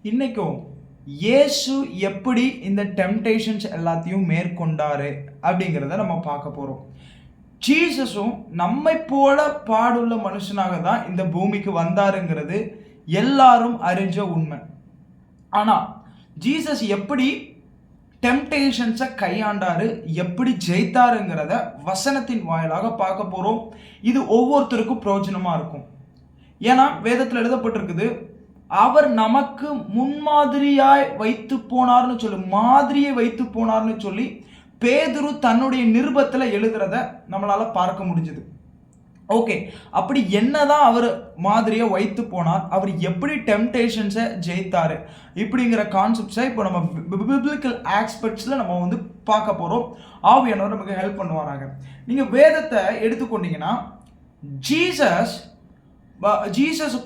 இன்னைக்கும் இயேசு எப்படி இந்த டெம்டேஷன்ஸ் எல்லாத்தையும் மேற்கொண்டாரு அப்படிங்கிறத நம்ம பார்க்க போகிறோம். ஜீசஸும் நம்மை போல பாடுள்ள மனுஷனாக தான் இந்த பூமிக்கு வந்தாருங்கிறது எல்லாரும் அறிஞ்ச உண்மை. ஆனால் ஜீசஸ் எப்படி டெம்டேஷன்ஸை கையாண்டாரு, எப்படி ஜெயித்தாருங்கிறத வசனத்தின் வாயிலாக பார்க்க போகிறோம். இது ஒவ்வொருத்தருக்கும் பிரயோஜனமாக இருக்கும். ஏன்னா வேதத்தில் எழுதப்பட்டிருக்குது, அவர் நமக்கு முன்மாதிரியாய் வைத்து போனார்னு சொல்லி, மாதிரியை வைத்து போனார்னு சொல்லி பேதுரு தன்னுடைய நிருபத்தில் எழுதுறத நம்மளால பார்க்க முடிஞ்சது. ஓகே, அப்படி என்னதான் அவர் மாதிரியை வைத்து போனார், அவர் எப்படி டெம்டேஷன்ஸை ஜெயித்தாரு இப்படிங்கிற கான்செப்ட்ஸை இப்போ நம்ம பிபிளிக்கல் ஆஸ்பெக்ட்ஸில் நம்ம வந்து பார்க்க போகிறோம். ஆவியானவர் நமக்கு ஹெல்ப் பண்ணுவாராங்க. நீங்கள் வேதத்தை எடுத்துக்கொண்டீங்கன்னா ஜீசஸ்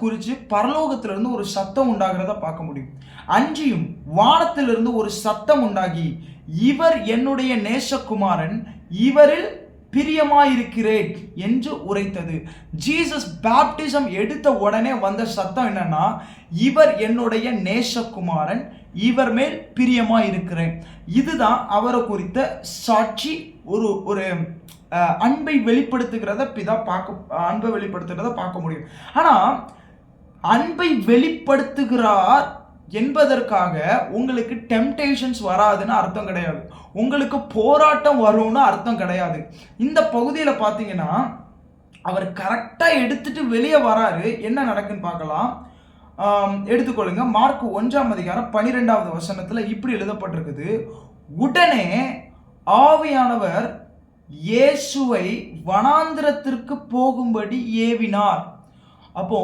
குறித்து பரலோகத்திலிருந்து ஒரு சத்தம் உண்டாகிறத பார்க்க முடியும். அன்றியும் வானத்திலிருந்து ஒரு சத்தம் உண்டாகி, இவர் என்னுடைய நேசகுமாரன், இவரில் பிரியமாயிருக்கிறேன் என்று உரைத்தது. ஜீசஸ் பேப்டிசம் எடுத்த உடனே வந்த சத்தம் என்னன்னா, இவர் என்னுடைய நேசகுமாரன், இவர் மேல் பிரியமாயிருக்கிறேன். இதுதான் அவரை குறித்த சாட்சி. ஒரு அன்பை வெளிப்படுத்துகிறத அன்பை வெளிப்படுத்துகிறத பார்க்க முடியும். ஆனால் அன்பை வெளிப்படுத்துகிறார் என்பதற்காக உங்களுக்கு டெம்டேஷன்ஸ் வராதுன்னு அர்த்தம் கிடையாது, உங்களுக்கு போராட்டம் வரும்னு அர்த்தம் கிடையாது. இந்த பகுதியில் பார்த்தீங்கன்னா அவர் கரெக்டாக எடுத்துட்டு வெளியே வராரு. என்ன நடக்குன்னு பார்க்கலாம். எடுத்துக்கொள்ளுங்க. மார்க் 1:12 வசனத்தில் இப்படி எழுதப்பட்டிருக்குது, உடனே ஆவியானவர் இயேசுவை வனாந்திரத்திற்கு போகும்படி ஏவினார். அப்போ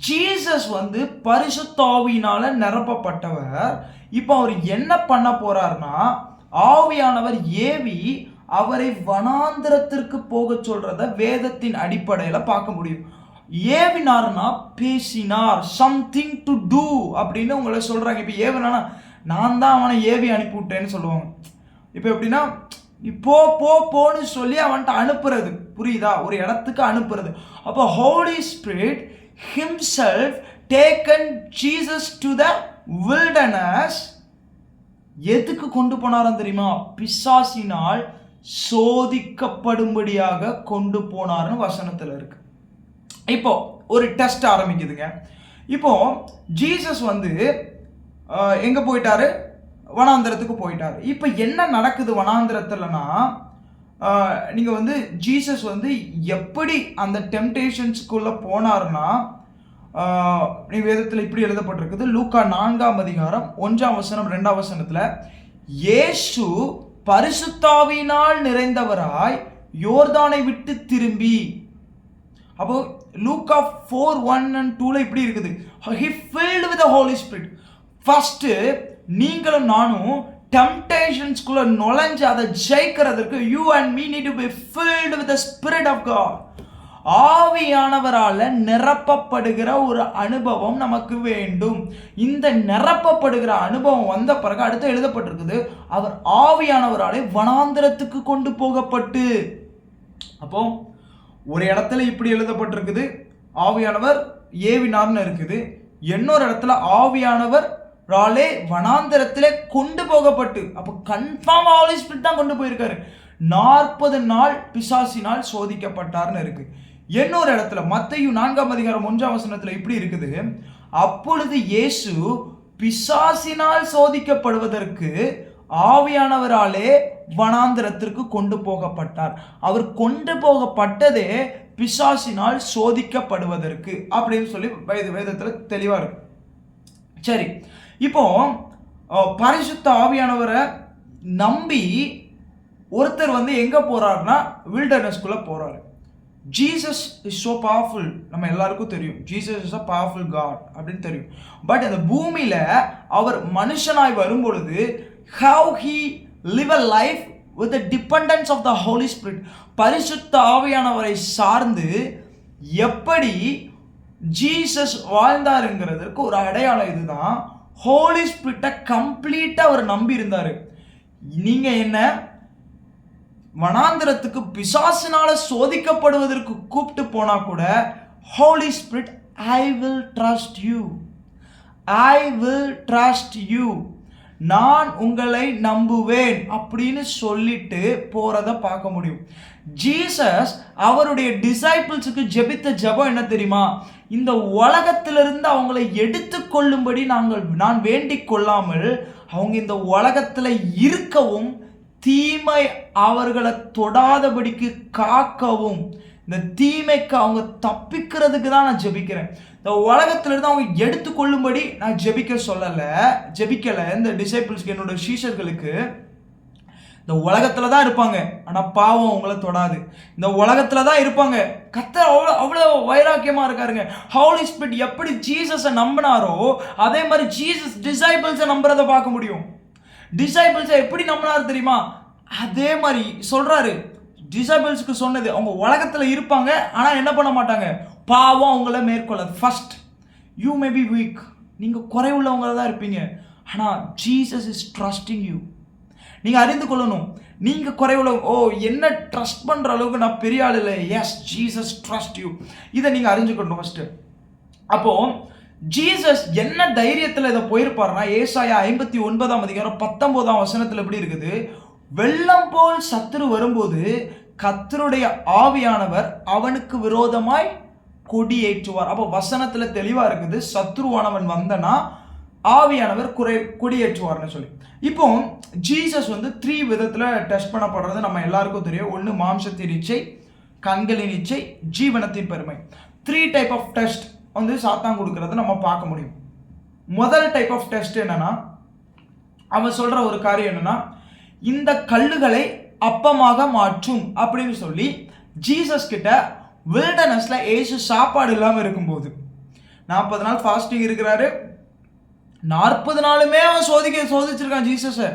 ஜீசஸ் வந்து பரிசுத்த ஆவியினால நிரப்பப்பட்டவர். இப்போ அவர் என்ன பண்ண போறார்னா, ஆவியானவர் ஏவி அவரை வனாந்திரத்திற்கு போக சொல்றத வேதத்தின் அடிப்படையில் பார்க்க முடியும். ஏவினார்னா பேசினார், சம்திங் டு டூ அப்படின்னு உங்களை சொல்றாங்க. இப்போ ஏவினா நான் தான் அவனை ஏவி அனுப்பிவிட்டேன்னு சொல்லுவாங்க. இப்போ எப்படின்னா, இப்போ போன்னு சொல்லி அவன்கிட்ட அனுப்புறது, புரியுதா? ஒரு இடத்துக்கு அனுப்புறது. அப்போ Holy Spirit himself taken Jesus to the wilderness. எதுக்கு கொண்டு போனாரும் தெரியுமா? பிசாசினால் சோதிக்கப்படும்படியாக கொண்டு போனார்னு வசனத்தில் இருக்கு. இப்போ ஒரு டெஸ்ட் ஆரம்பிக்குதுங்க. இப்போ ஜீசஸ் வந்து எங்க போயிட்டாரு? வனாந்திரத்துக்கு போயிட்டார். இப்போ என்ன நடக்குது வனாந்திரத்துலனா, நீங்கள் வந்து ஜீசஸ் வந்து எப்படி அந்த டெம்டேஷன்ஸ்குள்ளே போனார்னா, வேதத்தில் இப்படி எழுதப்பட்டிருக்குது. லூக்கா 4:1-2 இயேசு பரிசுத்தாவியினால் நிறைந்தவராய் யோர்தானை விட்டு திரும்பி. அப்போ லூக்கா 4:1-2 இப்படி இருக்குது, he filled with the Holy Spirit. First நீங்களும் நானும் டெம்டேஷன்ஸ்குள்ள நுழைஞ்சு அதை ஜெயிக்கிறதுக்கு you and me need to be filled with the Spirit of God. ஆவியானவரால் நிரப்பப்படுகிற ஒரு அனுபவம் நமக்கு வேண்டும். இந்த நிரப்பப்படுகிற அனுபவம் வந்த பிறகு அடுத்து எழுதப்பட்டிருக்குது, அவர் ஆவியானவராலே வனாந்திரத்துக்கு கொண்டு போகப்பட்டு. அப்போ ஒரு இடத்துல இப்படி எழுதப்பட்டிருக்குது, ஆவியானவர் ஏவினார்னு இருக்குது. இன்னொரு இடத்துல ஆவியானவர் வனாந்திரத்திலே கொண்டு போகப்பட்டு. அப்போ கன்ஃபார்ம் ஹோலி ஸ்பிரிட் தான் கொண்டு போயிருக்காரு. 40 நாள் பிசாசினால் சோதிக்கப்பட்டார்னு இருக்கு. இன்னொரு இடத்துல மத்தேயு 4:1 இப்படி இருக்குது, அப்பொழுது இயேசு பிசாசினால் சோதிக்கப்படுவதற்கு ஆவியானவராலே வனாந்திரத்திற்கு கொண்டு போகப்பட்டார். அவர் கொண்டு போகப்பட்டதே பிசாசினால் சோதிக்கப்படுவதற்கு அப்படின்னு சொல்லி வேதத்தில் தெளிவா இருக்கு. சரி, இப்போ பரிசுத்த ஆவியானவரை நம்பி ஒருத்தர் வந்து எங்க போறாருன்னா வில்டர்னஸ்குள்ள போறாரு. ஜீசஸ் இஸ் ஸோ பவர்ஃபுல், நம்ம எல்லாருக்கும் தெரியும். Jesus is a powerful God அப்படின்னு தெரியும். பட் அந்த பூமியில அவர் மனுஷனாய் வரும் பொழுது how he live a life with the dependence of the Holy Spirit, பரிசுத்த ஆவியானவரை சார்ந்து எப்படி ஜீசஸ் வாழ்ந்தாருங்கிறதுக்கு ஒரு அடையாளம் இதுதான். ஹோலி ஸ்பிரிட்டை கம்ப்ளீட்டாக அவர் நம்பி இருந்தார். நீங்கள் என்ன வனாந்திரத்துக்கு பிசாசினால சோதிக்கப்படுவதற்கு கூப்பிட்டு போனா கூட, Holy Spirit I will trust you, I will trust you, நான் உங்களை நம்புவேன் அப்படின்னு சொல்லிட்டு போறத பார்க்க முடியும். ஜீசஸ் அவருடைய டிசைபிள்ஸுக்கு ஜெபித்த ஜெபம் என்ன தெரியுமா? இந்த உலகத்திலிருந்து அவங்களை எடுத்துக்கொள்ளும்படி நான் வேண்டிக் கொள்ளாமல் அவங்க இந்த உலகத்துல இருக்கவும் தீமை அவர்களை தொடாதபடிக்கு காக்கவும், இந்த தீமைக்கு அவங்க தப்பிக்கிறதுக்கு தான் நான் ஜெபிக்கிறேன். இந்த உலகத்திலிருந்து அவங்க எடுத்துக்கொள்ளும்படி நான் ஜெபிக்கல. இந்த டிசைபிள்ஸ்க்கு, என்னோட சீஷர்களுக்கு இந்த உலகத்துல தான் இருப்பாங்க, ஆனா பாவம் அவங்கள தொடாது. இந்த உலகத்துல தான் இருப்பாங்க. கர்த்தர் அவ்வளவு வைராக்கியமா இருக்காருங்க. ஹோலி ஸ்பிரிட் எப்படி ஜீசஸை நம்பினாரோ அதே மாதிரி ஜீசஸ் டிசைபிள்ஸை நம்புறதை பார்க்க முடியும். டிசைபிள்ஸை எப்படி நம்பினாரு தெரியுமா? அதே மாதிரி சொல்றாரு. டிசைபிள்ஸ்க்கு சொன்னது, அவங்க உலகத்துல இருப்பாங்க, ஆனா என்ன பண்ண மாட்டாங்க, பாவம் அவங்கள மேற்கொள்ளாது. First, you may be weak, நீங்க குறைவுள்ளவங்கள தான் இருப்பீங்க, ஆனா ஜீசஸ் இஸ் ட்ரஸ்டிங் யூ. நீங்க அறிந்து கொள்ளணும், நீங்க குறைவுள்ள, என்ன ட்ரஸ்ட் பண்ற அளவுக்கு நான் பெரிய ஆள் இல்லை. Yes, Jesus trust you. இதை நீங்க அறிஞ்சுக்கணும் ஃபர்ஸ்ட். அப்போ ஜீசஸ் என்ன தைரியத்தில் இதை போயிருப்பாருன்னா, ஏசாயா 59:19 எப்படி இருக்குது? வெள்ளம் போல் சத்துரு வரும்போது கர்த்தருடைய ஆவியானவர் அவனுக்கு விரோதமாய் கொடியேற்றுவார். அப்போ வசனத்துல தெளிவா இருக்குது, சத்துருவானவன் வந்தனா ஆவியானவர் கொடியேற்றுவார்னு சொல்லி. இப்போ ஜீசஸ் 3 விதத்துல டெஸ்ட் பண்ணப்படுறது நம்ம எல்லாருக்கும் தெரியும். ஒன்று மாம்சத்தின் இச்சை, கண்களின் இச்சை, ஜீவனத்தின் பெருமை. 3 டைப் ஆஃப் டெஸ்ட் சாத்தான் கொடுக்கறத நம்ம பார்க்க முடியும். முதல் டைப் ஆஃப் டெஸ்ட் என்னன்னா, அவன் சொல்ற ஒரு காரியம் என்னன்னா, இந்த கல்லுகளை அப்பமாக மாற்றும் அப்படின்னு சொல்லி ஜீசஸ் கிட்ட வில்டர்னஸ்ல ஏசு சாப்பாடு இல்லாமல் இருக்கும்போது 40 நாள் ஃபாஸ்டிங் இருக்கிறாரு. 40 நாளுமே அவன் சோதிச்சிருக்கான் ஜீசஸை.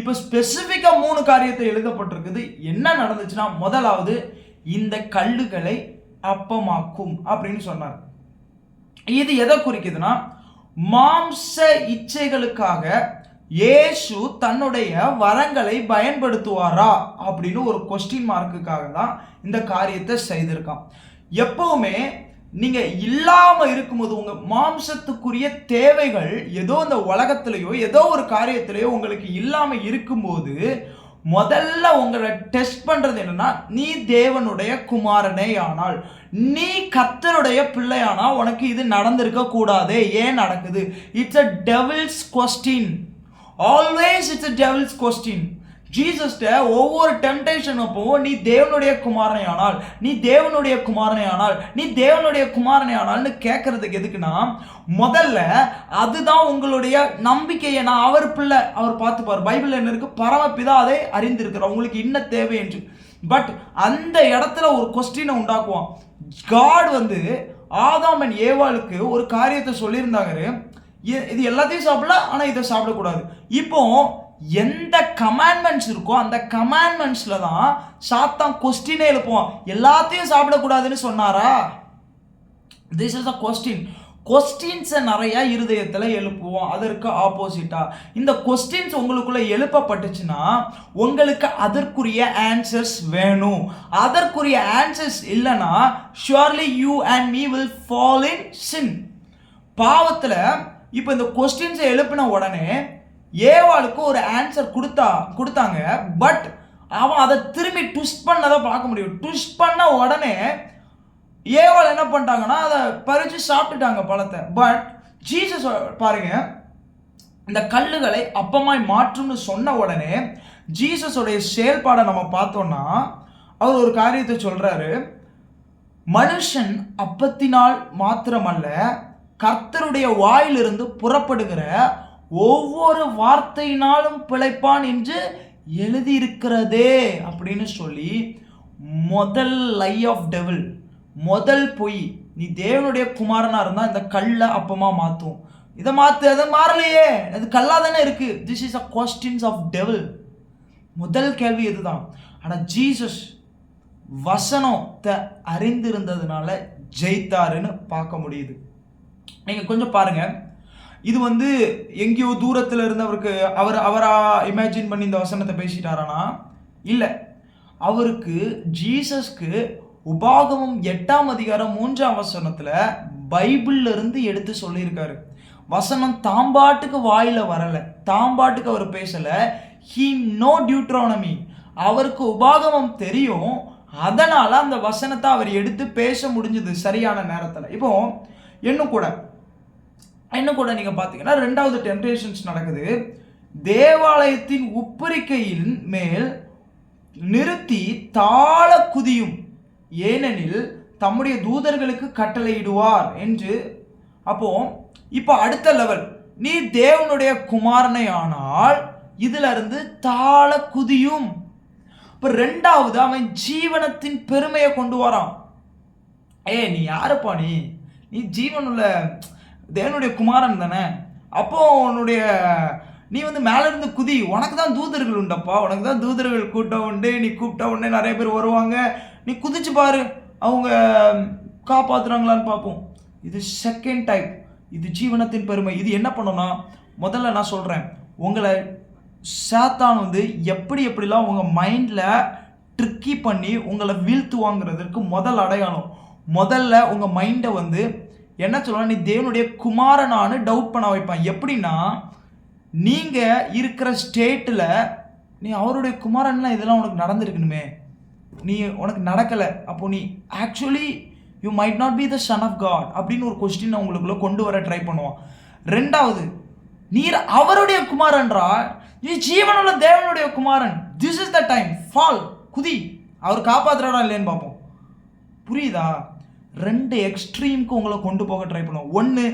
இப்போ ஸ்பெசிஃபிக்கா 3 காரியத்தை எழுதப்பட்டிருக்குது. என்ன நடந்துச்சுன்னா, முதலாவது இந்த கல்லுகளை அப்பமாக்கும் அப்படின்னு சொன்னார். இது எதை குறிக்குதுன்னா, மாம்ச இச்சைகளுக்காக இயேசு தன்னுடைய வரங்களை பயன்படுத்துவாரா அப்படின்னு ஒரு கொஸ்டின் மார்க்குக்காக தான் இந்த காரியத்தை செய்திருக்கான். எப்பவுமே நீங்க இல்லாம இருக்கும்போது, உங்க மாம்சத்துக்குரிய தேவைகள் ஏதோ இந்த உலகத்திலேயோ ஏதோ ஒரு காரியத்திலேயோ உங்களுக்கு இல்லாம இருக்கும்போது, முதல்ல உங்களை டெஸ்ட் பண்றது என்னன்னா, நீ தேவனுடைய குமாரனே ஆனால், நீ கர்த்தருடைய பிள்ளையானா உனக்கு இது நடந்திருக்க கூடாதே, ஏன் நடக்குது? It's a devil's question. Always it's a devil's question. ஜீசஸ்ட ஒவ்வொரு டெம்டேஷன் அப்போ, நீ தேவனுடைய குமாரனை ஆனால், நீ தேவனுடைய குமாரனை ஆனால், நீ தேவனுடைய குமாரனை ஆனால்னு கேட்கறதுக்கு எதுக்குன்னா, முதல்ல அதுதான் உங்களுடைய நம்பிக்கையை. நான் அவர் பிள்ளை, அவர் பார்த்துப்பார். பைபிள் என்ன இருக்கு? பரமபிதா அதை அறிந்திருக்கிறார், உங்களுக்கு என்ன தேவை என்று. பட் அந்த இடத்துல ஒரு கொஸ்டினை உண்டாக்குவான். காட் ஆதாம் அண்ட் ஏவாளுக்கு ஒரு காரியத்தை சொல்லியிருந்தாங்க, இது எல்லாத்தையும் சாப்பிடலாம், ஆனா இதை சாப்பிடக்கூடாது. இப்போ எந்த கமாண்ட்மெண்ட்ஸ் இருக்கோ அந்த கமாண்ட்மெண்ட்ஸ்ல தான் சாத்தான் கொஸ்டினே எழுப்புவான். எல்லாத்தையும் சாப்பிடக்கூடாதுன்னு சொன்னாரா? This is a question. கொஸ்டின்ஸை நிறைய இருதயத்தில் எழுப்புவோம். அதற்கு ஆப்போசிட்டா இந்த கொஸ்டின்ஸ் உங்களுக்குள்ள எழுப்பப்பட்டுச்சுன்னா, உங்களுக்கு அதற்குரிய ஆன்சர்ஸ் வேணும். அதற்குரிய ஆன்சர்ஸ் இல்லைன்னா, surely you and me will fall in sin. பாவத்தில் இப்போ இந்த கொஸ்டின்ஸை எழுப்பின உடனே ஏவாளுக்கு ஒரு ஆன்சர் கொடுத்தாங்க. பட் அவன் அதை திரும்பி ட்விஸ்ட் பண்ணதை பார்க்க முடியும். ட்விஸ்ட் பண்ண உடனே ஏவாள் என்ன பண்ணிட்டாங்கன்னா, அதை பறித்து சாப்பிட்டுட்டாங்க பழத்தை. பட் ஜீசஸ் பாருங்க, இந்த கல்லுகளை அப்பமாய் மாற்றும்னு சொன்ன உடனே ஜீசஸோடைய செயல்பாடை நம்ம பார்த்தோம்னா, அவர் ஒரு காரியத்தை சொல்றாரு. மனுஷன் அப்பத்தினால் மாத்திரமல்ல, கர்த்தருடைய வாயிலிருந்து புறப்படுகிற ஒவ்வொரு வார்த்தையினாலும் பிழைப்பான் என்று எழுதியிருக்கிறதே அப்படின்னு சொல்லி, முதல் லை ஆஃப் டெவில், முதல் பொய், நீ தேவனுடைய குமாரனா இருந்தா இந்த கல்லை அப்பமா மாத்தும். இதை மாத்து, அதை மாறலையே, அது கல்லா தானே இருக்கு. This is a questions of devil. முதல் கேள்வி இதுதான். ஆனா ஜீசஸ் வசனத்தை அறிந்திருந்ததுனால ஜெயித்தாருன்னு பார்க்க முடியுது. நீங்க கொஞ்சம் பாருங்க, இது எங்கேயோ தூரத்தில் இருந்தவருக்கு அவரா இமேஜின் பண்ணி இந்த வசனத்தை பேசிட்டாரானா? இல்லை, அவருக்கு ஜீசஸ்க்கு உபாகமம் 8 அதிகாரம் 3 வசனத்துல பைபிள்ல இருந்து எடுத்து சொல்லியிருக்காரு. வசனம் தாம்பாட்டுக்கு வாயில வரல, தாம்பாட்டுக்கு அவர் பேசல. he know Deuteronomy, அவருக்கு உபாகமம் தெரியும். அதனால அந்த வசனத்தை அவர் எடுத்து பேச முடிஞ்சது சரியான நேரத்தில். இப்போ இன்னும் கூட நீங்க பாத்தீங்கன்னா 2வது டெம்டேஷன்ஸ் நடக்குது. தேவாலயத்தின் உப்பரிக்கையின் மேல் நிறுத்தி தாழ குதியும், ஏனெனில் தம்முடைய தூதர்களுக்கு கட்டளையிடுவார் என்று. அப்போ இப்போ அடுத்த லெவல், நீ தேவனுடைய குமாரனை ஆனால் இதுல இருந்து தாழ குதியும். இப்போ 2வது அவன் ஜீவனத்தின் பெருமையை கொண்டு வரான். நீ யாருப்பா, நீ ஜீவனுள்ள தேவனுடைய குமாரன் தானே, அப்போ உன்னுடைய நீ மேல இருந்து குதி, உனக்கு தான் தூதர்கள் உண்டப்பா, உனக்கு தான் தூதர்கள் கூட்டம் உண்டு, நீ கூப்பிட்ட உடனே நிறைய பேர் வருவாங்க, நீ குதிச்சு பாரு அவங்க காப்பாத்துறாங்களான்னு பார்ப்போம். இது செகண்ட் டைப், இது ஜீவனத்தின் பெருமை. இது என்ன பண்ணும்னா, முதல்ல நான் சொல்றேன், உங்களை சாத்தான் எப்படிலாம் உங்க மைண்ட்ல ட்ரிக்கி பண்ணி உங்களை வீழ்த்துவாங்கிறதுக்கு முதல் அடையாளம், முதல்ல உங்க மைண்டை என்ன சொல்லலாம், நீ தேவனுடைய குமாரனானு டவுட் பண்ண வைப்பான். எப்படின்னா, நீங்க இருக்கிற ஸ்டேட்ல நீ அவருடைய குமாரன்லாம் இதெல்லாம் உனக்கு நடந்திருக்கணுமே, உனக்கு நடக்கலை, அப்போ நீ actually you might not be the son of God அப்படின்னு ஒரு கொஸ்டின் உங்களுக்குள்ள கொண்டு வர ட்ரை பண்ணுவான். 2வது, நீர் அவருடைய குமாரன்றா, நீ ஜீவனுள்ள தேவனுடைய குமாரன், this is the time, fall, குதி, அவர் காப்பாத்துறாரா இல்லைன்னு பார்ப்போம். புரியுதா? 2 எக்ஸ்ட்ரீமுக்கு உங்களை கொண்டு போக ட்ரை பண்ணுவோம். ஒன்று,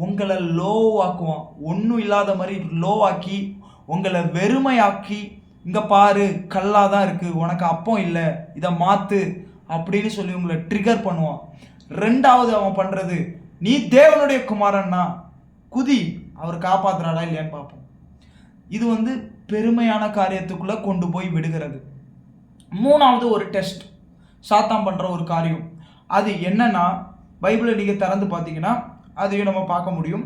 உங்களை லோ ஆக்குவான், ஒன்றும் இல்லாத மாதிரி லோ ஆக்கி உங்களை வெறுமையாக்கி, இங்கே பாரு கல்லாக தான் இருக்குது, உனக்கு அப்பம் இல்லை, இதை மாற்று அப்படின்னு சொல்லி உங்களை ட்ரிகர் பண்ணுவான். 2வது அவன் பண்ணுறது, நீ தேவனுடைய குமாரன்னா குதி, அவர் காப்பாற்றுறாரா இல்லையான்னு பார்ப்போம். இது பெருமையான காரியத்துக்குள்ளே கொண்டு போய் விடுகிறது. 3வது ஒரு டெஸ்ட், சாத்தான் பண்ணுற ஒரு காரியம். அது என்னன்னா, பைபிளை நீங்கள் திறந்து பார்த்தீங்கன்னா அதையும் நம்ம பார்க்க முடியும்.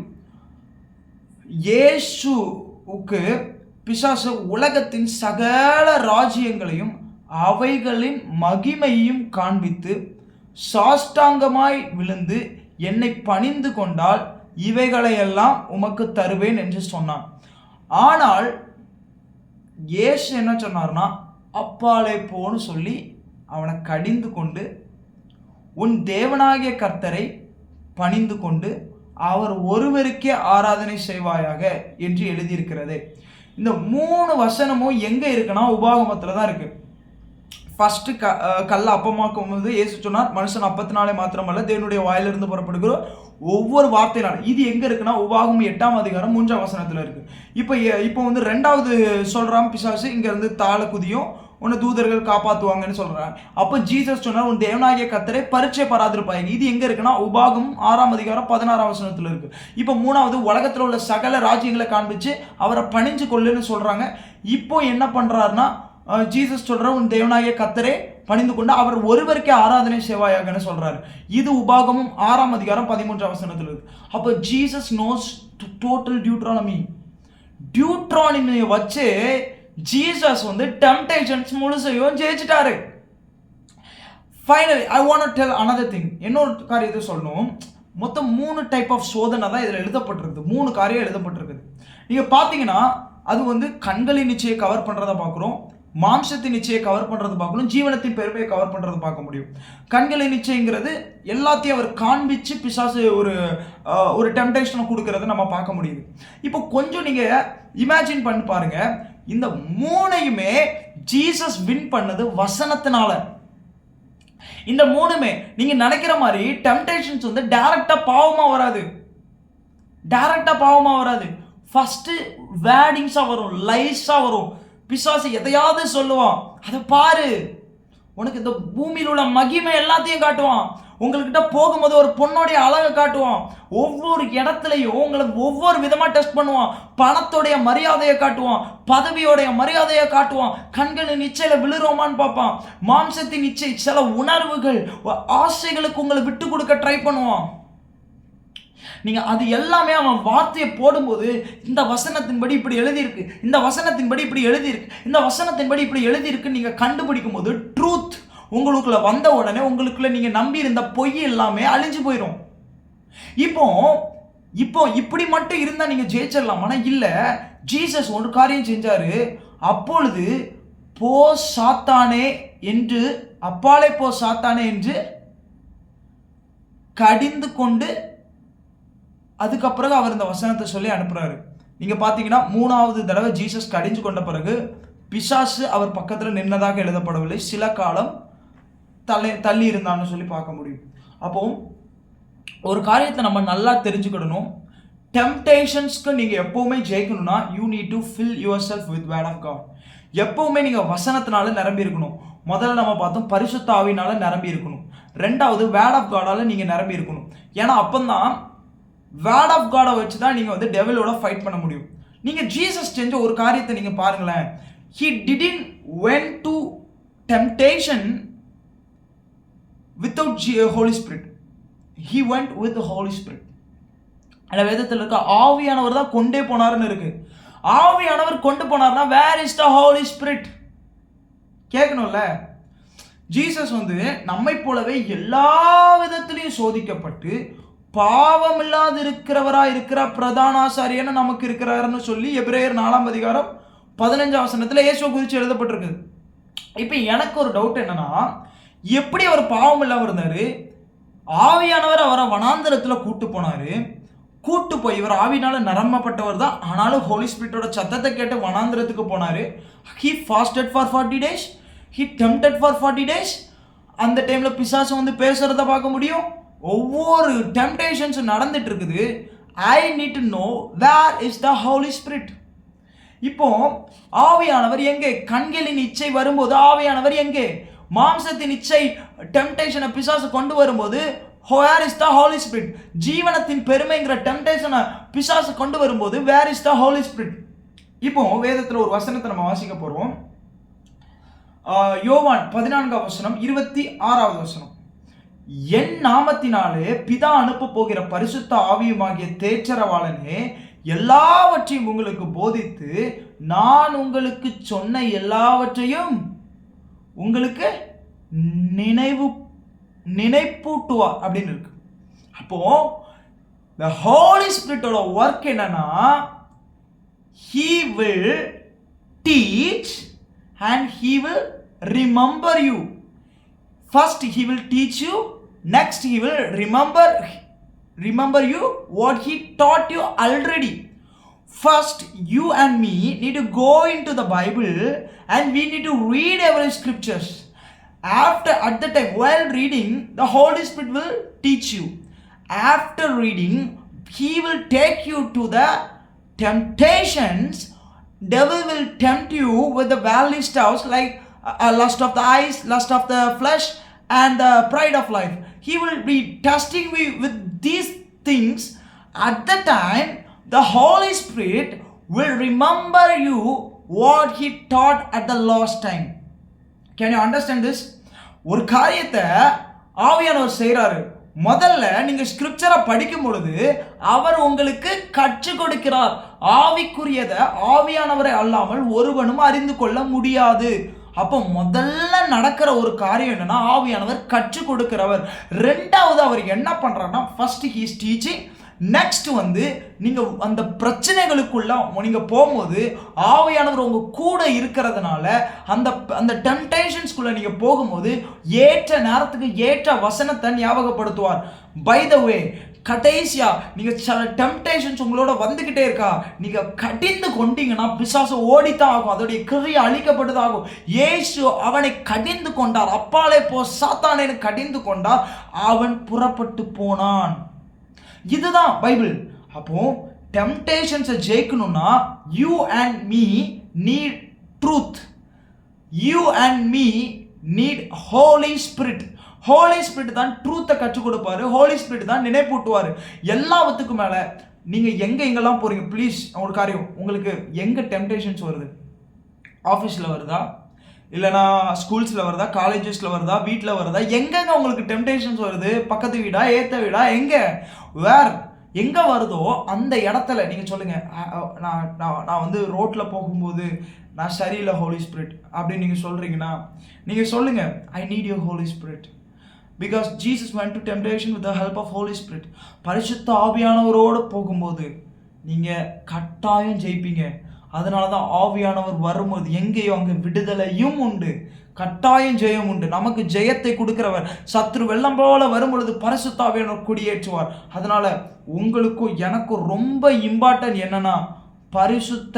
இயேசுவுக்கு பிசாசு உலகத்தின் சகல ராஜ்யங்களையும் அவைகளின் மகிமையையும் காண்பித்து சாஷ்டாங்கமாய் விழுந்து என்னை பணிந்து கொண்டால் இவைகளையெல்லாம் உமக்கு தருவேன் என்று சொன்னான். ஆனால் இயேசு என்ன சொன்னார்னா, அப்பாலே போன்னு சொல்லி அவனை கடிந்து கொண்டு உன் தேவனாகிய கர்த்தரை பணிந்து கொண்டு அவர் ஒருவருக்கே ஆராதனை செய்வாயாக என்று எழுதியிருக்கிறது. இந்த 3 வசனமும் எங்கே இருக்குன்னா உபாகமத்தில் தான் இருக்கு. ஃபர்ஸ்ட் கல்ல அப்பமாக்கும் போது இயேசு சொன்னார், மனுஷன் அப்பத்தினாலே மாத்திரமல்ல தேவனுடைய வாயிலிருந்து புறப்படுகிற ஒவ்வொரு வார்த்தையினால. இது எங்க இருக்குன்னா உபாகமம் 8ஆம் அதிகாரம் 3ஆம் வசனத்துல இருக்கு. இப்போ 2வது சொல்றான் பிசாசு, இங்க இருந்து தாழ குதியும், உன்னை தூதர்கள் காப்பாற்றுவாங்கன்னு சொல்றாங்க. அப்போ ஜீசஸ் சொன்னார், உன் தேவனாகிய கர்த்தரை பரீட்சை பாராதிருப்பாங்க. இது எங்க இருக்குன்னா உபாகம் 6ஆம் அதிகாரம் 16ஆம் வசனத்துல இருக்கு. இப்போ 3வது உலகத்துல உள்ள சகல ராஜ்யங்களை காண்பிச்சு அவரை பணிஞ்சு கொள்ளுன்னு சொல்றாங்க. இப்போ என்ன பண்றாருன்னா, ஜீசஸ் சொல்ற உன் தேவனாகிய கர்த்தரை பணிந்து கொண்டு அவர் ஒருவருக்கே ஆராதனை செய்வாயாகன்னு சொல்றாரு. இது உபாகமும் 6ஆம் அதிகாரம் 13ஆம் வசனத்துல இருக்கு. அப்போ ஜீசஸ் நோஸ் டோட்டல் டியூட்ரானமியை வச்சு ஜீசஸ் டெம்டேஷன்ஸ் முழுசையும் ஜெயிச்சிட்டாரு. Finally I want to tell another thing. இன்னொரு காரியத்தை சொல்லணும். மொத்தம் 3 டைப் ஆஃப் சோதனை தான் இதில் எழுதப்பட்டிருக்குது. 3 காரியம் எழுதப்பட்டிருக்குது. நீங்கள் பார்த்தீங்கன்னா அது கண்களின் நிச்சயை கவர் பண்ணுறதை பார்க்குறோம், மாம்சத்தின் நிச்சயை கவர் பண்ணுறது பார்க்கணும், ஜீவனத்தின் பெருமையை கவர் பண்ணுறது பார்க்க முடியும். கண்களின் நிச்சயங்கிறது எல்லாத்தையும் அவர் காண்பிச்சு பிசாசு ஒரு டெம்டேஷனை கொடுக்கறத நம்ம பார்க்க முடியுது. இப்போ கொஞ்சம் நீங்கள் இமேஜின் பண்ணி பாருங்க, இந்த 3யுமே ஜீசஸ் வின் பண்ணது வசனத்தினால. இந்த 3மே நீங்க நினைக்கிற மாதிரி டெம்டேஷன்ஸ் டைரக்டா பாவமா வராது. ஃபர்ஸ்ட் வேர்டிங்ஸா வரும், லைஸா வரும். பிசாசு எதையாவது சொல்லுவான், அதை பாரு, உனக்கு இந்த பூமியில் உள்ள மகிமை எல்லாத்தையும் காட்டுவான். உங்கள்கிட்ட போகும்போது ஒரு பொண்ணோடைய அழகை காட்டுவான். ஒவ்வொரு இடத்துலையும் உங்களை ஒவ்வொரு விதமாக டெஸ்ட் பண்ணுவான். பணத்தோடைய மரியாதையை காட்டுவான், பதவியோடைய மரியாதையை காட்டுவான். கண்களின் இச்சையில விழுறோமான்னு பார்ப்பான். மாம்சத்தின் இச்சை, சில உணர்வுகள், ஆசைகளுக்கு உங்களை விட்டு கொடுக்க ட்ரை பண்ணுவான். நீங்க அது எல்லாமே அவன் வார்த்தையை போடும்போது இந்த வசனத்தின்படி இப்படி எழுதியிருக்கு, இந்த வசனத்தின்படி இப்படி எழுதியிருக்கு, இந்த வசனத்தின்படி இப்படி எழுதியிருக்கு நீங்க கண்டுபிடிக்கும் போது ட்ரூத் உங்களுக்குள்ள வந்த உடனே உங்களுக்குள்ள நீங்க நம்பி இருந்த பொய் எல்லாமே அழிஞ்சு போயிடும். இப்போ இப்போ இப்படி மட்டும் இருந்தா நீங்க ஜெயிச்சிடலாம். ஆனா இல்ல, ஜீசஸ் ஒரு காரியம் செஞ்சாரு. அப்பொழுது போ சாத்தானே என்று, அப்பாலே போ சாத்தானே என்று கடிந்து கொண்டு அதுக்கப்புறம் அவர் இந்த வசனத்தை சொல்லி அனுப்புறாரு. நீங்க பாத்தீங்கன்னா 3வது தடவை ஜீசஸ் கடிஞ்சு கொண்ட பிறகு பிசாசு அவர் பக்கத்துல நின்னதாக எழுதப்படவில்லை. சில காலம் தள்ளி இருந்தான்னு சொல்லி பார்க்க முடியும். அப்போ ஒரு காரியத்தை நம்ம நல்லா தெரிஞ்சுக்கிடணும். டெம்டேஷன்ஸ்க்கு நீங்கள் எப்போவுமே ஜெயிக்கணும்னா you need to fill yourself with word of God. எப்போவுமே நீங்கள் வசனத்தினால நிரம்பி இருக்கணும். முதல்ல நம்ம பார்த்தோம் பரிசுத்த ஆவியினால நிரம்பி இருக்கணும். ரெண்டாவது வேர்ட் ஆஃப் காடால் நீங்கள் நிரம்பி இருக்கணும். ஏன்னா அப்போதான் வேர்ட் ஆஃப் காடை வச்சு தான் நீங்கள் வந்து டெவிலோட ஃபைட் பண்ண முடியும். நீங்கள் ஜீசஸ் செஞ்ச ஒரு காரியத்தை நீங்கள் பாருங்களேன். He didn't went to temptation without Holy Spirit. He went with the Holy Spirit. அந்த வேதத்தில் இருக்க ஆவியானவர் தான் கொண்டே போனார்னு இருக்கு. ஆவியானவர் கொண்டு போனார்னா where is the Holy Spirit? கேட்கணும்ல. ஜீசஸ் வந்து நம்மை போலவே எல்லா விதத்திலையும் சோதிக்கப்பட்டு பாவம் இல்லாது இருக்கிறவராக இருக்கிற பிரதான ஆசாரியன்னு நமக்கு இருக்கிறாருன்னு சொல்லி எபிரேயர் 4ஆம் அதிகாரம் 15ஆம் வசனத்தில் இயேசுவை குறித்து எழுதப்பட்டிருக்கு. இப்போ எனக்கு ஒரு டவுட் என்னன்னா, எப்படி அவர் பாவம் இல்லாமல் இருந்தார்? ஆவியானவர் அவரை வனாந்தரத்தில் கூட்டு போனார். கூட்டு போய் இவர் ஆவினால நிரம்பப்பட்டவர் தான், ஆனாலும் ஹோலி ஸ்பிரிட்டோட சத்தத்தை கேட்டு வனாந்தரத்துக்கு போனார். He fasted for 40 days. He tempted for 40 days. அந்த டைமில் பிசாசு வந்து பேசுகிறத பார்க்க முடியும். ஒவ்வொரு டெம்டேஷன்ஸ் நடந்துட்டு இருக்குது. I need to know where is the Holy Spirit. இப்போ ஆவியானவர் எங்கே? கண்களின் இச்சை வரும்போது ஆவியானவர் எங்கே? மாம்சத்தின் இச்சை டெம்டேஷனை பிசாசு கொண்டு வரும்போது where is the Holy Spirit? ஜீவனத்தின் பெருமைங்கிற டெம்டேஷனை பிசாசு கொண்டு வரும்போது where is the Holy Spirit? இப்போ வேதத்தில் ஒரு வசனத்தை நம்ம வாசிக்க போறோம். யோவான் 14ஆம் வசனம் 26வது வசனம். என் நாமத்தினாலே பிதா அனுப்ப போகிற பரிசுத்த ஆவியுமாகிய தேற்றரவாளனே எல்லாவற்றையும் உங்களுக்கு போதித்து நான் உங்களுக்கு சொன்ன எல்லாவற்றையும் உங்களுக்கு நினைப்பூட்டுவார் அப்படின்னு இருக்கு. அப்போ the Holy Spiritோட ஒர்க் என்னன்னா, he will teach and he will remember you. First he will teach you, next he will remember you what he taught you already. First you and me need to go into the Bible and we need to read every scriptures. After, at the time while reading, the Holy Spirit will teach you. After reading, he will take you to the temptations. Devil will tempt you with the worldly stuffs like lust of the eyes, lust of the flesh, and the pride of life. He will be testing you with these things. At the time, the Holy Spirit will remember you what he taught at the last time. Can you understand this? ஒரு காரியத்தை ஆவியானவர் செய்கிறாரு. முதல்ல நீங்க ஸ்கிரிப்சரை படிக்கும் பொழுது அவர் உங்களுக்கு கற்றுக் கொடுக்கிறார். ஆவிக்குரியதை ஆவியானவரை அல்லாமல் ஒருவனும் அறிந்து கொள்ள முடியாது. அப்போ முதல்ல நடக்கிற ஒரு காரியம் என்னன்னா, ஆவியானவர் கற்றுக் கொடுக்கிறவர். ரெண்டாவது அவர் என்ன பண்றாருன்னா, first he is teaching. Next வந்து நீங்க அந்த பிரச்சனைகளுக்குள்ள நீங்க போகும்போது ஆவியானவர் உங்க கூட இருக்கிறதுனால அந்த டெம்டேஷன்ஸ்குள்ள நீங்க போகும்போது ஏற்ற நேரத்துக்கு ஏற்ற வசனத்தை ஞாபகப்படுத்துவார். பை த வே, கடைசியா நீங்க சில டெம்டேஷன்ஸ் உங்களோட வந்துகிட்டே இருக்கா, நீங்க கடிந்து கொண்டீங்கன்னா பிசாசு ஓடித்தான் ஆகும், அதோடைய கிரியை அழிக்கப்பட்டதாகும். இயேசு அவனை கடிந்து கொண்டார். அப்பாலே போ சாத்தானேன்னு கடிந்து கொண்டார். அவன் புறப்பட்டு போனான். இதுதான் பைபிள். அப்போ டெம்டேஷன்ஸை ஜெயிக்கணும்னா you and me need truth. You and me need Holy Spirit. Holy Spirit தான் ட்ரூத்தை கற்றுக் கொடுப்பாரு. ஹோலி ஸ்பிரிட் தான் நினைப்பூட்டுவார். எல்லாத்துக்கும் மேலே நீங்கள் எங்கெல்லாம் போகிறீங்க, ப்ளீஸ் ஒரு காரியம், உங்களுக்கு எங்கே டெம்டேஷன்ஸ் வருது? ஆஃபீஸில் வருதா, இல்லைனா ஸ்கூல்ஸில் வருதா, காலேஜஸில் வருதா, வீட்டில் வருதா? எங்கெங்க உங்களுக்கு டெம்டேஷன்ஸ் வருது? பக்கத்து வீடா, ஏற்ற வீடா, எங்கே எங்கே வருதோ அந்த இடத்துல நீங்கள் சொல்லுங்கள், நான் வந்து ரோட்டில் போகும்போது நான் சரியில்லை ஹோலி ஸ்பிரிட் அப்படின்னு நீங்கள் சொல்கிறீங்கன்னா நீங்கள் சொல்லுங்கள், I need your Holy Spirit. Because Jesus went to temptation with the help of Holy Spirit. பரிசுத்த ஆவியானவரோடு போகும்போது நீங்கள் கட்டாயம் ஜெயிப்பீங்க. அதனால தான் ஆவியானவர் வரும்போது எங்கேயோ அங்கே விடுதலையும் உண்டு, கட்டாயம் ஜெயம் உண்டு. நமக்கு ஜெயத்தை கொடுக்கிறவர் சத்ரு வெள்ளம் போல வரும்பொழுது பரிசுத்த ஆவியானவர் குடியேற்றுவார். அதனால உங்களுக்கும் எனக்கும் ரொம்ப இம்பார்ட்டன்ட் என்னன்னா, பரிசுத்த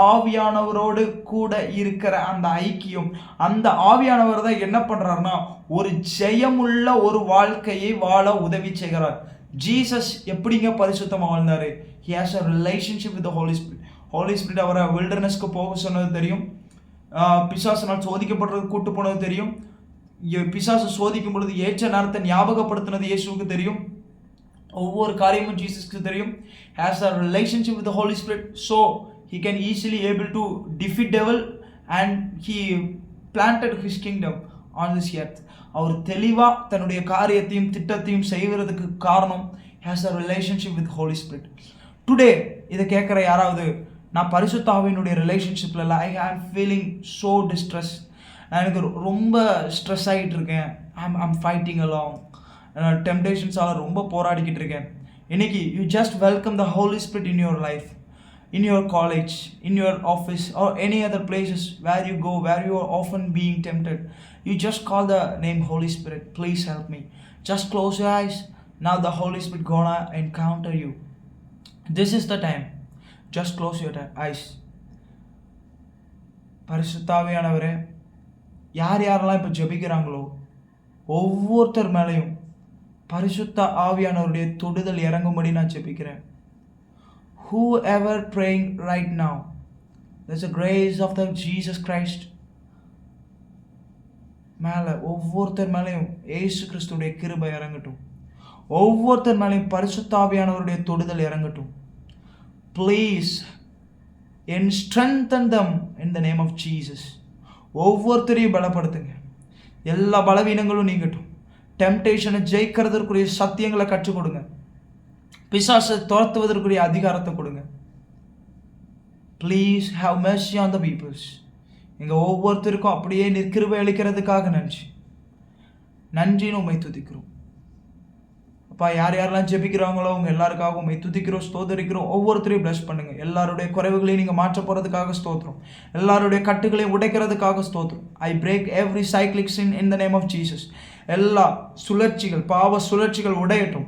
ஆவியானவரோடு கூட இருக்கிற அந்த ஐக்கியம். அந்த ஆவியானவர் தான் என்ன பண்றாருன்னா, ஒரு ஜெயமுள்ள ஒரு வாழ்க்கையை வாழ உதவி செய்கிறார். ஜீசஸ் எப்படிங்க பரிசுத்தமாக வாழ்ந்தாரு? He has a relationship with the Holy Spirit. Holy Spirit அவரை வில்டர்னஸ்க்கு போக சொன்னது தெரியும். பிசாசினால் சோதிக்கப்படுறது கூட்டு போனது தெரியும். பிசாசு சோதிக்கும் பொழுது ஏற்ற நேரத்தை ஞாபகப்படுத்தினது இயேசுவுக்கு தெரியும். ஒவ்வொரு காரியமும் ஜீசஸ்க்கு தெரியும். Has a relationship with the Holy Spirit, so he can easily able to defeat devil and he planted his kingdom on this earth. அவர் தெளிவாக தன்னுடைய காரியத்தையும் திட்டத்தையும் செய்வதற்கு காரணம் has a relationship with Holy Spirit. Today இதை கேட்குற யாராவது, நான் பரிசுத்த ஆவியினுடைய ரிலேஷன்ஷிப்பில் இல்லை, ஐ ஆம் ஃபீலிங் ஸோ டிஸ்ட்ரெஸ், நான் எனக்கு ரொம்ப ஸ்ட்ரெஸ் ஆகிட்டு இருக்கேன், ஐம் ஃபைட்டிங் அலாங், டெம்டேஷன்ஸால் ரொம்ப போராடிக்கிட்டு இருக்கேன். இன்னைக்கு you just welcome the Holy Spirit in your life, in your college, in your office, or any other places where you go, where you are often being tempted. You just call the name Holy Spirit, please help me. Just close your eyes. Now the Holy Spirit gonna encounter you. This is the time. Just close your eyes. பரிசுத்த ஆவியானவரே, யாரெல்லாம் இப்போ ஜெபிக்கிறாங்களோ ஒவ்வொருத்தர் மேலேயும் பரிசுத்த ஆவியானவருடைய தொடுதல் இறங்கும்படி நான் ஜெபிக்கிறேன். Whoever praying right now, there's a grace of the Jesus Christ மேலே ஒவ்வொருத்தர் மேலேயும் ஏசு கிறிஸ்துடைய கிருபை இறங்கட்டும். ஒவ்வொருத்தர் மேலேயும் பரிசுத்த ஆவியானவருடைய தொடுதல் இறங்கட்டும். Please strengthen them in the name of Jesus. ஒவ்வொருத்தரையும் பலப்படுத்துங்க. எல்லா பலவீனங்களும் நீங்கட்டும். டெம்டேஷனை ஜெயிக்கிறதற்குரிய சத்தியங்களை கற்றுக் கொடுங்க. பிசாசை துரத்துவதற்குரிய அதிகாரத்தை கொடுங்க. Please have mercy on the peoples. எங்கள் ஒவ்வொருத்தருக்கும் அப்படியே கிருபை அளிக்கிறதுக்காக நன்றின்னு உண்மை துதிக்கிறோம். அப்பா, யாரெல்லாம் ஜெபிக்கிறாங்களோ அவங்க எல்லாருக்காகவும் உண்மை துதிக்கிறோம், ஸ்தோத்தரிக்கிறோம். ஒவ்வொருத்தரையும் பிளஸ் பண்ணுங்கள். எல்லாருடைய குறைவுகளையும் நீங்கள் மாற்ற போகிறதுக்காக ஸ்தோத்திரம். எல்லாருடைய கட்டுகளையும் உடைக்கிறதுக்காக ஸ்தோத்திரம். I break every cyclic sin in the name of Jesus. எல்லா சுழற்சிகள், பாவ சுழற்சிகள் உடையட்டும்,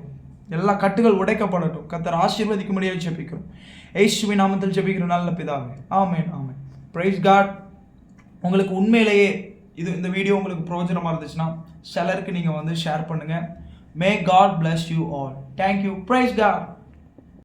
எல்லா கட்டுகள் உடைக்கப்படட்டும். கர்த்தர் ஆசீர்வதிக்கும்படியாக ஜெபிக்கிறோம். இயேசுவின் நாமத்தில் ஜெபிக்கிறோம் நல்ல பிதாவே. ஆமென், ஆமென். Praise God. உங்களுக்கு உண்மையிலேயே இந்த வீடியோ உங்களுக்கு பிரயோஜனமாக இருந்துச்சுன்னா சிலருக்கு நீங்கள் ஷேர் பண்ணுங்கள். May God bless you all. Thank you. Praise God.